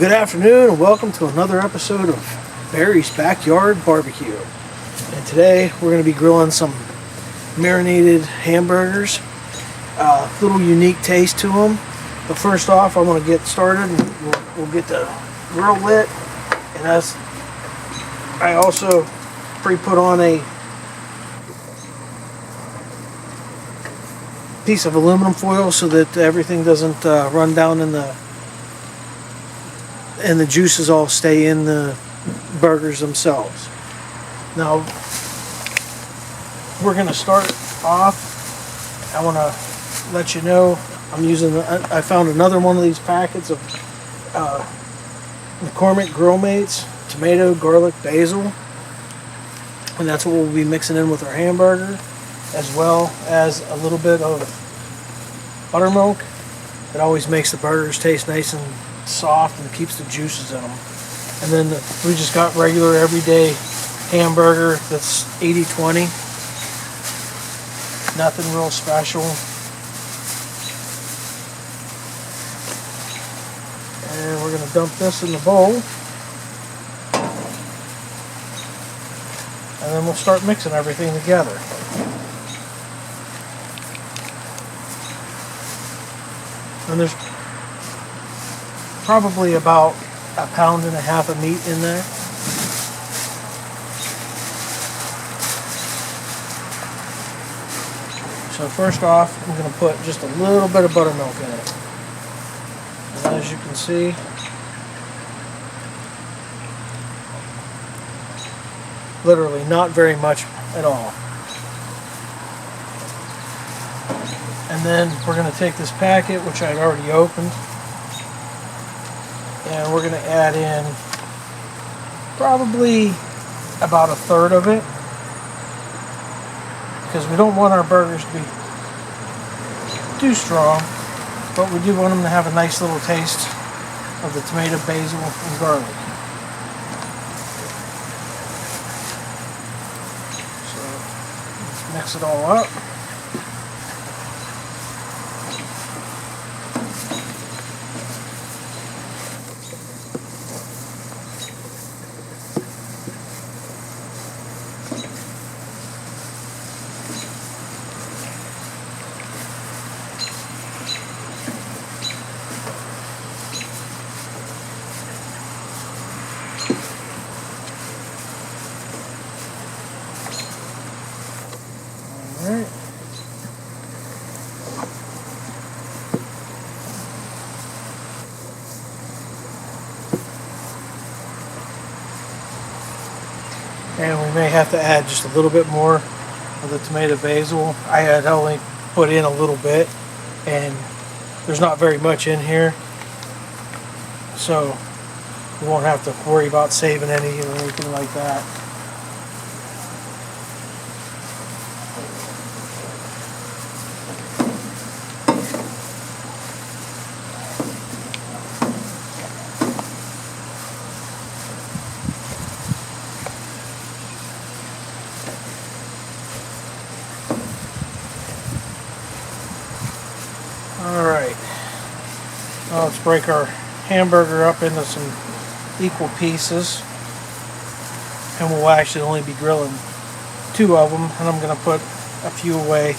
Good afternoon and welcome to another episode of Barrys Backyard BBQ. And today we're going to be grilling some marinated hamburgers. Little unique taste to them. But first off, I'm going to get started and we'll get the grill lit. And as I also pre-put on a piece of aluminum foil so that everything doesn't run down in the juices all stay in the burgers themselves. Now we're going to start off. I want to let you know I found another one of these packets of McCormick Grill Mates tomato, garlic, basil, and that's what we'll be mixing in with our hamburger, as well as a little bit of buttermilk. It always makes the burgers taste nice and soft and keeps the juices in them. And then we just got regular everyday hamburger that's 80-20. Nothing real special. And we're going to dump this in the bowl. And then we'll start mixing everything together. And there's probably about 1.5 pounds of meat in there. So first off, I'm going to put just a little bit of buttermilk in it. And as you can see, literally not very much at all. And then we're going to take this packet, which I'd already opened, and we're going to add in probably about 1/3 of it, because we don't want our burgers to be too strong, but we do want them to have a nice little taste of the tomato, basil, and garlic. So let's mix it all up. Alright. And we may have to add just a little bit more of the tomato basil. I had only put in a little bit, and there's not very much in here, so we won't have to worry about saving any or anything like that. Alright, now let's break our hamburger up into some equal pieces, and we'll actually only be grilling 2 of them, and I'm going to put a few away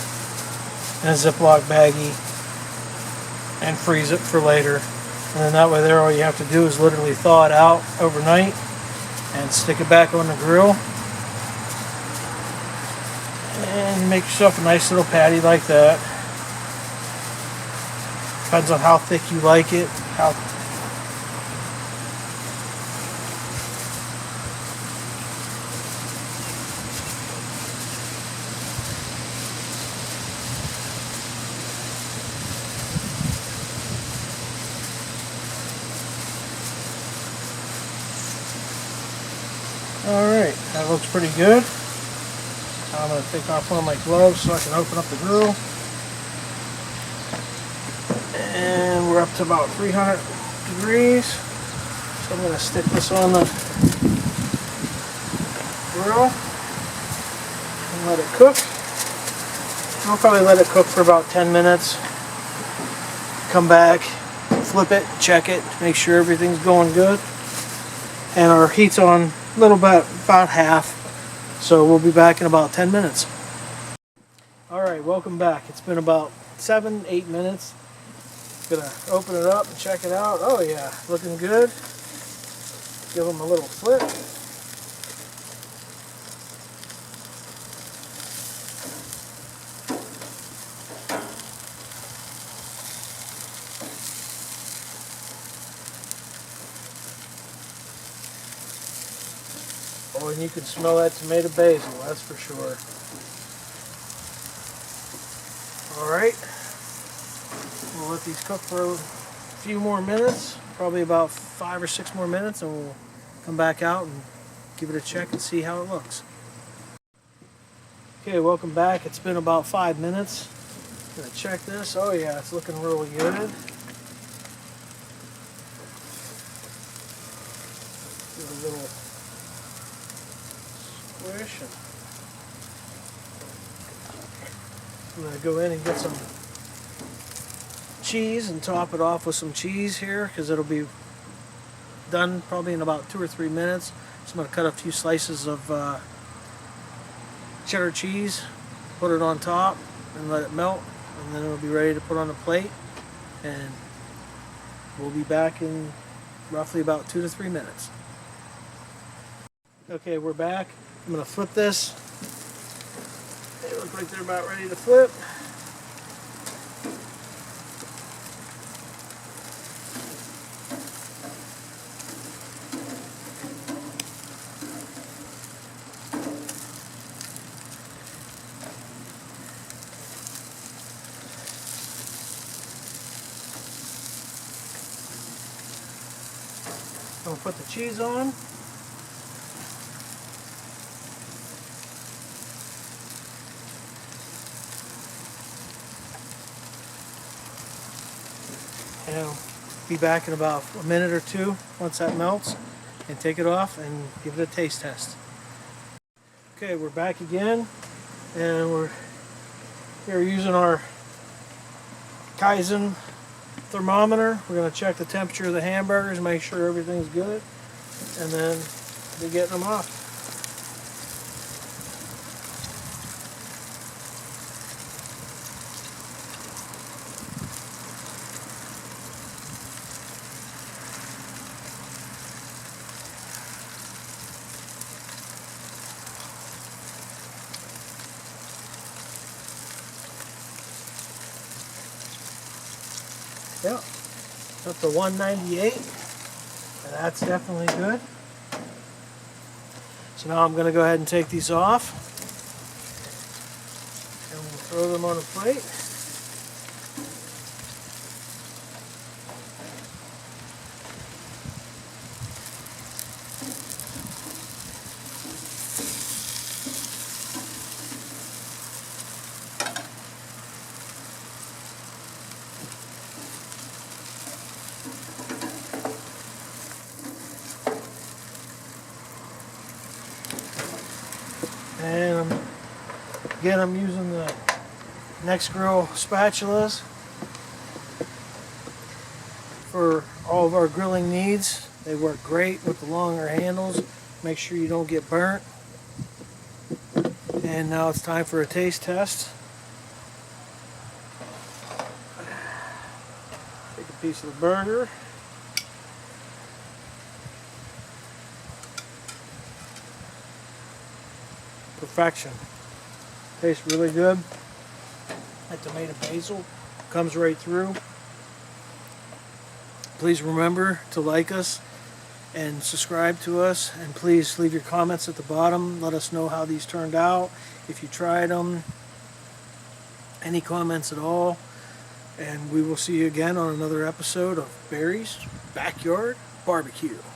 in a Ziploc baggie and freeze it for later. And then that way there, all you have to do is literally thaw it out overnight and stick it back on the grill and make yourself a nice little patty like that. Depends on how thick you like it. Alright, that looks pretty good. I'm going to take off one of my gloves so I can open up the grill. And we're up to about 300 degrees. So I'm going to stick this on the grill and let it cook. I'll probably let it cook for about 10 minutes. Come back, flip it, check it, make sure everything's going good. And our heat's on a little bit, about half. So we'll be back in about 10 minutes. Alright, welcome back. It's been about 7-8 minutes. Gonna open it up and check it out. Oh yeah, looking good. Give them a little flip. Oh, and you can smell that tomato basil, that's for sure. Alright, we'll let these cook for a few more minutes, probably about 5 or 6 more minutes, and we'll come back out and give it a check and see how it looks. Okay, welcome back. It's been about 5 minutes. Gonna check this. Oh yeah, it's looking really good. Give it a little squish. I'm going to go in and get some cheese and top it off with some cheese here because it'll be done probably in about 2 or 3 minutes. So I'm going to cut a few slices of cheddar cheese, put it on top and let it melt, and then it'll be ready to put on a plate, and we'll be back in roughly about 2 to 3 minutes. Okay, we're back. I'm going to flip this. They look like they're about ready to flip. I'm going to put the cheese on. And I'll be back in about a minute or two once that melts, and take it off and give it a taste test. Okay, we're back again, and we're here using our Kaizen thermometer. We're going to check the temperature of the hamburgers, make sure everything's good, and then be getting them off. Yep, up to 198, and that's definitely good. So now I'm going to go ahead and take these off, and we'll throw them on a plate. And again, I'm using the Next Grill spatulas for all of our grilling needs. They work great with the longer handles. Make sure you don't get burnt. And now it's time for a taste test. Take a piece of the burger. Perfection. Tastes really good. That tomato basil comes right through. Please remember to like us and subscribe to us, and please leave your comments at the bottom. Let us know how these turned out, if you tried them, any comments at all, and we will see you again on another episode of Barrys Backyard BBQ.